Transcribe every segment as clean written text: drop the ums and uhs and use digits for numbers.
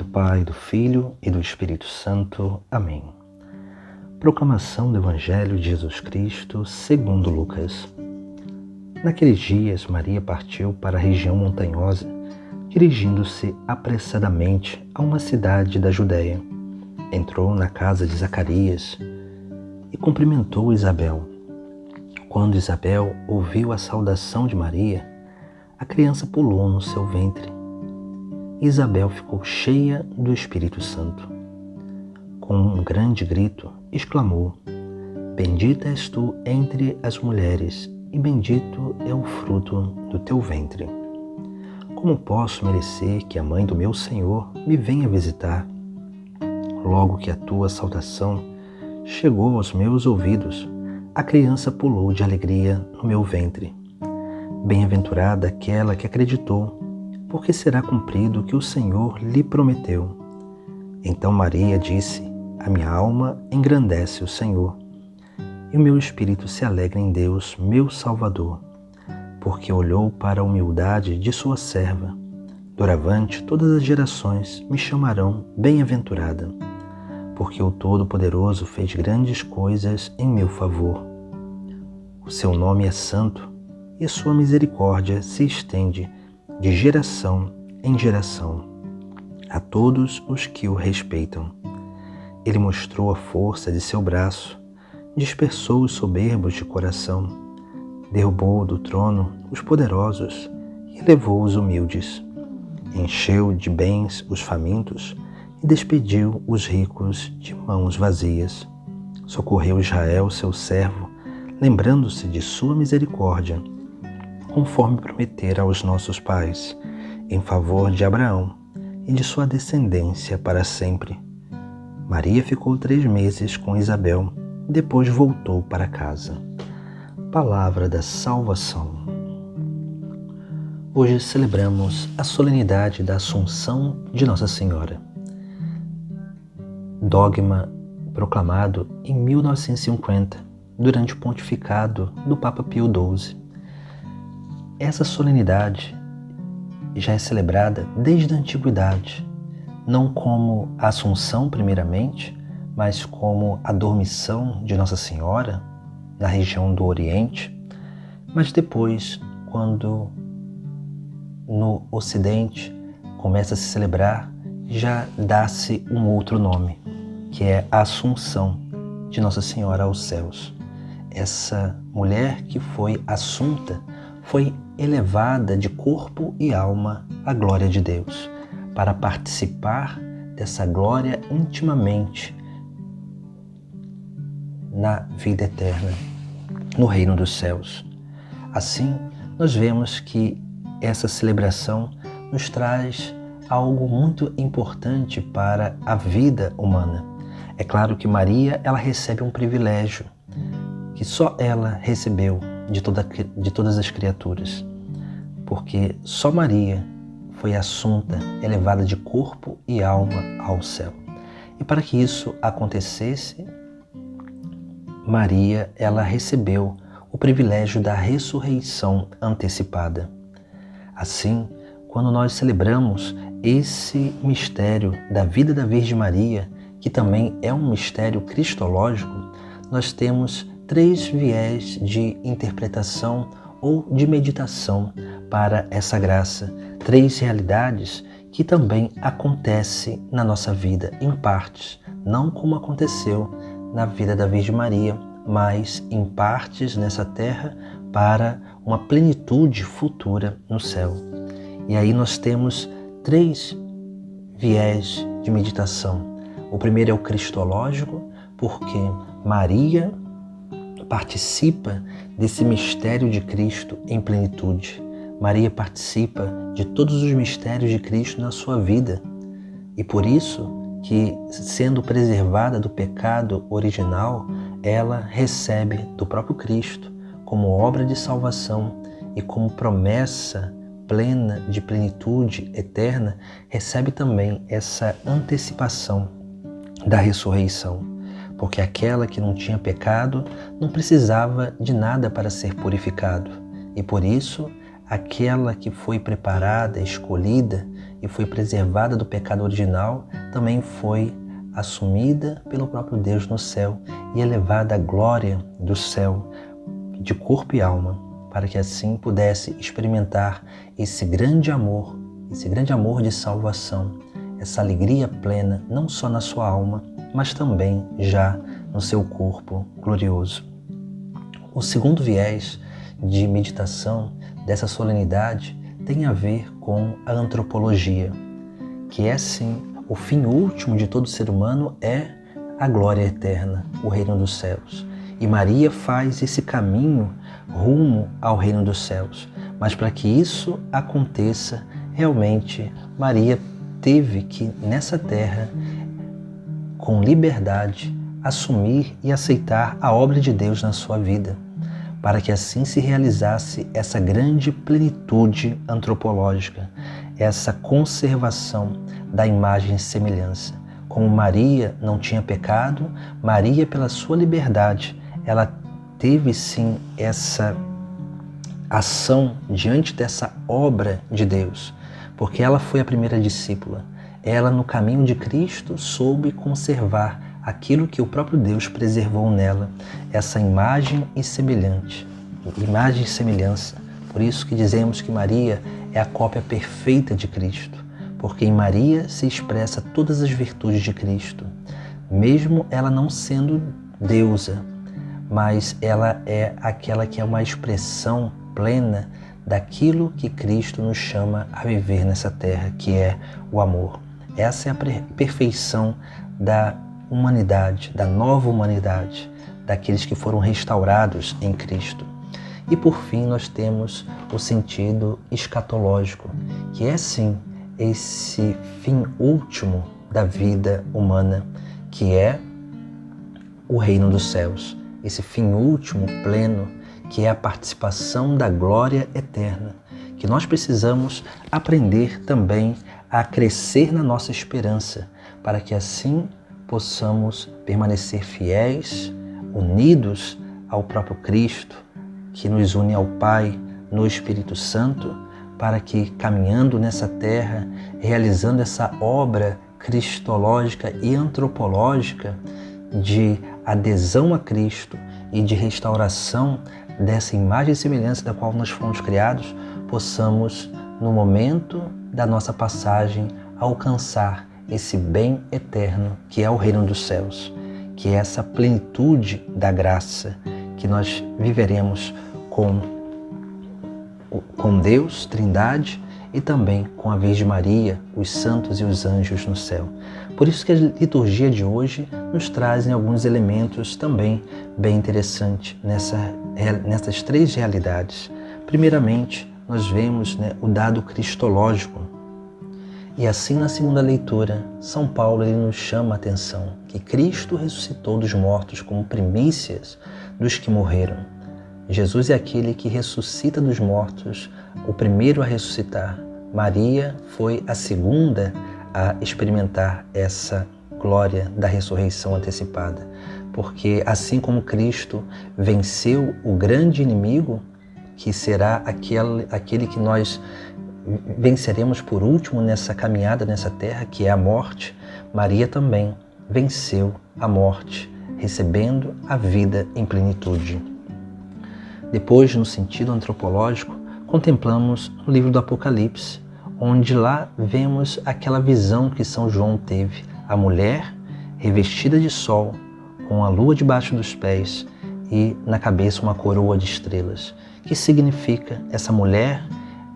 do Pai, do Filho e do Espírito Santo. Amém. Proclamação do Evangelho de Jesus Cristo segundo Lucas. Naqueles dias, Maria partiu para a região montanhosa, dirigindo-se apressadamente a uma cidade da Judéia. Entrou na casa de Zacarias e cumprimentou Isabel. Quando Isabel ouviu a saudação de Maria, a criança pulou no seu ventre. Isabel ficou cheia do Espírito Santo. Com um grande grito, exclamou: Bendita és tu entre as mulheres, e bendito é o fruto do teu ventre. Como posso merecer que a mãe do meu Senhor me venha visitar? Logo que a tua saudação chegou aos meus ouvidos, a criança pulou de alegria no meu ventre. Bem-aventurada aquela que acreditou, porque será cumprido o que o Senhor lhe prometeu. Então Maria disse: A minha alma engrandece o Senhor, e o meu espírito se alegra em Deus, meu Salvador, porque olhou para a humildade de sua serva. Doravante todas as gerações me chamarão bem-aventurada, porque o Todo-Poderoso fez grandes coisas em meu favor. O seu nome é santo, e a sua misericórdia se estende de geração em geração a todos os que o respeitam. Ele mostrou a força de seu braço, dispersou os soberbos de coração, derrubou do trono os poderosos e elevou os humildes. Encheu de bens os famintos e despediu os ricos de mãos vazias. Socorreu Israel, seu servo, lembrando-se de sua misericórdia, conforme prometera aos nossos pais, em favor de Abraão e de sua descendência para sempre. Maria ficou 3 meses com Isabel, depois voltou para casa. Palavra da salvação. Hoje celebramos a solenidade da Assunção de Nossa Senhora. Dogma proclamado em 1950, durante o pontificado do Papa Pio XII. Essa solenidade já é celebrada desde a antiguidade, não como a Assunção primeiramente, mas como a dormição de Nossa Senhora na região do Oriente, mas depois, quando no Ocidente começa a se celebrar, já dá-se um outro nome, que é a Assunção de Nossa Senhora aos céus. Essa mulher que foi assunta foi elevada de corpo e alma à glória de Deus, para participar dessa glória intimamente na vida eterna, no reino dos céus. Assim, nós vemos que essa celebração nos traz algo muito importante para a vida humana. É claro que Maria, ela recebe um privilégio que só ela recebeu de todas as criaturas, porque só Maria foi assunta, elevada de corpo e alma ao céu. E para que isso acontecesse, Maria, ela recebeu o privilégio da ressurreição antecipada. Assim, quando nós celebramos esse mistério da vida da Virgem Maria, que também é um mistério cristológico, nós temos 3 viés de interpretação ou de meditação para essa graça, 3 realidades que também acontecem na nossa vida, em partes, não como aconteceu na vida da Virgem Maria, mas em partes nessa terra para uma plenitude futura no céu. E aí nós temos 3 viés de meditação. O primeiro é o cristológico, porque Maria participa desse mistério de Cristo em plenitude. Maria participa de todos os mistérios de Cristo na sua vida. E por isso que, sendo preservada do pecado original, ela recebe do próprio Cristo, como obra de salvação e como promessa plena de plenitude eterna, recebe também essa antecipação da ressurreição. Porque aquela que não tinha pecado não precisava de nada para ser purificado. E por isso, aquela que foi preparada, escolhida e foi preservada do pecado original, também foi assumida pelo próprio Deus no céu e elevada à glória do céu, de corpo e alma, para que assim pudesse experimentar esse grande amor de salvação, essa alegria plena, não só na sua alma, mas também já no seu corpo glorioso. O segundo viés de meditação dessa solenidade tem a ver com a antropologia, que é sim o fim último de todo ser humano, é a glória eterna, o reino dos céus. E Maria faz esse caminho rumo ao reino dos céus. Mas para que isso aconteça, realmente Maria teve que, nessa terra, com liberdade, assumir e aceitar a obra de Deus na sua vida, para que assim se realizasse essa grande plenitude antropológica, essa conservação da imagem e semelhança. Como Maria não tinha pecado, Maria, pela sua liberdade, ela teve sim essa ação diante dessa obra de Deus, porque ela foi a primeira discípula. Ela, no caminho de Cristo, soube conservar aquilo que o próprio Deus preservou nela, essa imagem e semelhança. Por isso que dizemos que Maria é a cópia perfeita de Cristo, porque em Maria se expressa todas as virtudes de Cristo, mesmo ela não sendo deusa, mas ela é aquela que é uma expressão plena daquilo que Cristo nos chama a viver nessa terra, que é o amor. Essa é a perfeição da humanidade, da nova humanidade, daqueles que foram restaurados em Cristo. E por fim nós temos o sentido escatológico, que é sim esse fim último da vida humana, que é o reino dos céus, esse fim último pleno, que é a participação da glória eterna, que nós precisamos aprender também a crescer na nossa esperança, para que assim possamos permanecer fiéis, unidos ao próprio Cristo, que nos une ao Pai no Espírito Santo, para que, caminhando nessa terra, realizando essa obra cristológica e antropológica de adesão a Cristo e de restauração dessa imagem e semelhança da qual nós fomos criados, possamos, no momento da nossa passagem, alcançar esse bem eterno que é o reino dos céus, que é essa plenitude da graça que nós viveremos com Deus, Trindade, e também com a Virgem Maria, os santos e os anjos no céu. Por isso que a liturgia de hoje nos traz alguns elementos também bem interessantes nessas três realidades. Primeiramente, nós vemos o dado cristológico. E assim, na segunda leitura, São Paulo ele nos chama a atenção que Cristo ressuscitou dos mortos como primícias dos que morreram. Jesus é aquele que ressuscita dos mortos, o primeiro a ressuscitar. Maria foi a segunda a experimentar essa glória da ressurreição antecipada. Porque assim como Cristo venceu o grande inimigo, que será aquele que nós venceremos por último nessa caminhada, nessa terra, que é a morte, Maria também venceu a morte, recebendo a vida em plenitude. Depois, no sentido antropológico, contemplamos o livro do Apocalipse, onde lá vemos aquela visão que São João teve, a mulher revestida de sol, com a lua debaixo dos pés e na cabeça uma coroa de estrelas. Que significa essa mulher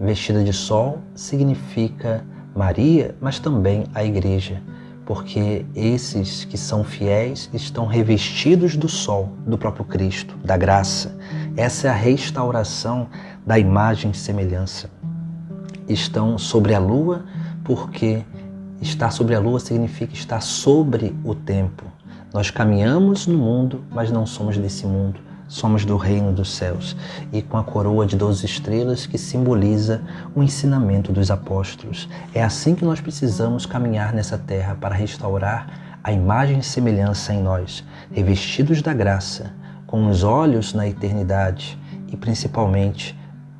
vestida de sol? Significa Maria, mas também a Igreja, porque esses que são fiéis estão revestidos do sol, do próprio Cristo, da graça. Essa é a restauração da imagem e semelhança. Estão sobre a lua, porque estar sobre a lua significa estar sobre o tempo. Nós caminhamos no mundo, mas não somos desse mundo. Somos do reino dos céus, e com a coroa de 12 estrelas que simboliza o ensinamento dos apóstolos. É assim que nós precisamos caminhar nessa terra para restaurar a imagem e semelhança em nós, revestidos da graça, com os olhos na eternidade e principalmente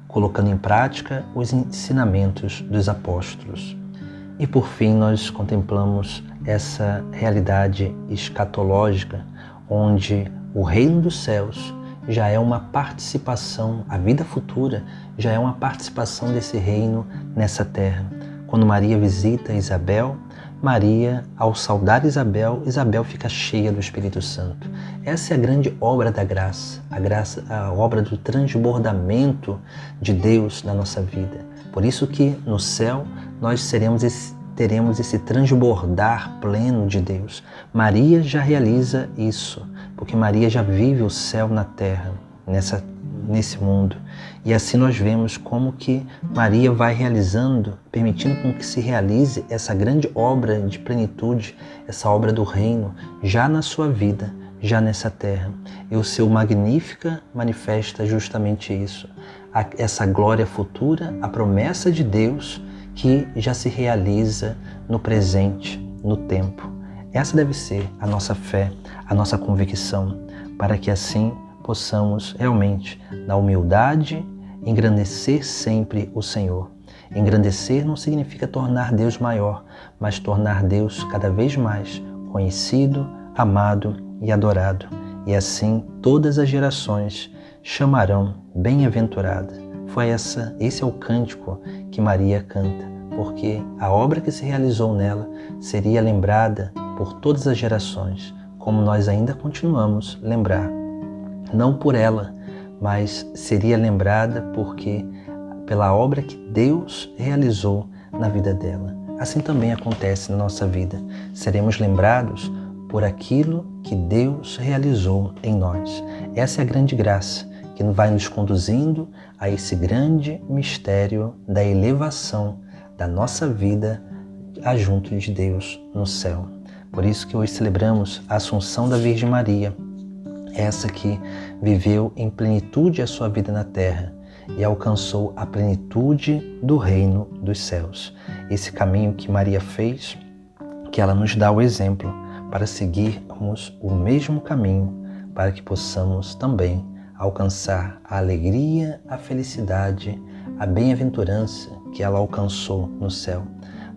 colocando em prática os ensinamentos dos apóstolos. E por fim nós contemplamos essa realidade escatológica, onde o reino dos céus já é uma participação, a vida futura já é uma participação desse reino nessa terra. Quando Maria visita Isabel, Maria, ao saudar Isabel, Isabel fica cheia do Espírito Santo. Essa é a grande obra da graça, a obra do transbordamento de Deus na nossa vida. Por isso que no céu nós teremos esse transbordar pleno de Deus. Maria já realiza isso, porque Maria já vive o céu na terra, nesse mundo. E assim nós vemos como que Maria vai realizando, permitindo com que se realize essa grande obra de plenitude, essa obra do reino, já na sua vida, já nessa terra. E o seu Magnífica manifesta justamente isso, essa glória futura, a promessa de Deus que já se realiza no presente, no tempo. Essa deve ser a nossa fé, a nossa convicção, para que assim possamos realmente, na humildade, engrandecer sempre o Senhor. Engrandecer não significa tornar Deus maior, mas tornar Deus cada vez mais conhecido, amado e adorado. E assim todas as gerações chamarão bem-aventurada. Esse é o cântico que Maria canta, porque a obra que se realizou nela seria lembrada por todas as gerações, como nós ainda continuamos a lembrar. Não por ela, mas seria lembrada pela obra que Deus realizou na vida dela. Assim também acontece na nossa vida. Seremos lembrados por aquilo que Deus realizou em nós. Essa é a grande graça que vai nos conduzindo a esse grande mistério da elevação da nossa vida junto de Deus no céu. Por isso que hoje celebramos a Assunção da Virgem Maria, essa que viveu em plenitude a sua vida na terra e alcançou a plenitude do reino dos céus. Esse caminho que Maria fez, que ela nos dá o exemplo para seguirmos o mesmo caminho, para que possamos também alcançar a alegria, a felicidade, a bem-aventurança que ela alcançou no céu,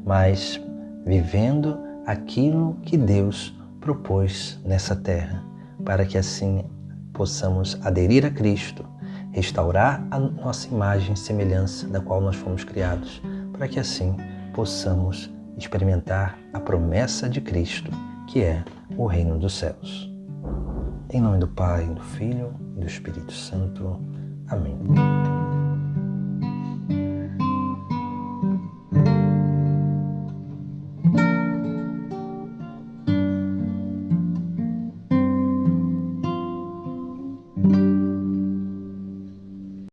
mas vivendo aquilo que Deus propôs nessa terra, para que assim possamos aderir a Cristo, restaurar a nossa imagem e semelhança da qual nós fomos criados, para que assim possamos experimentar a promessa de Cristo, que é o reino dos céus. Em nome do Pai, do Filho e do Espírito Santo. Amém.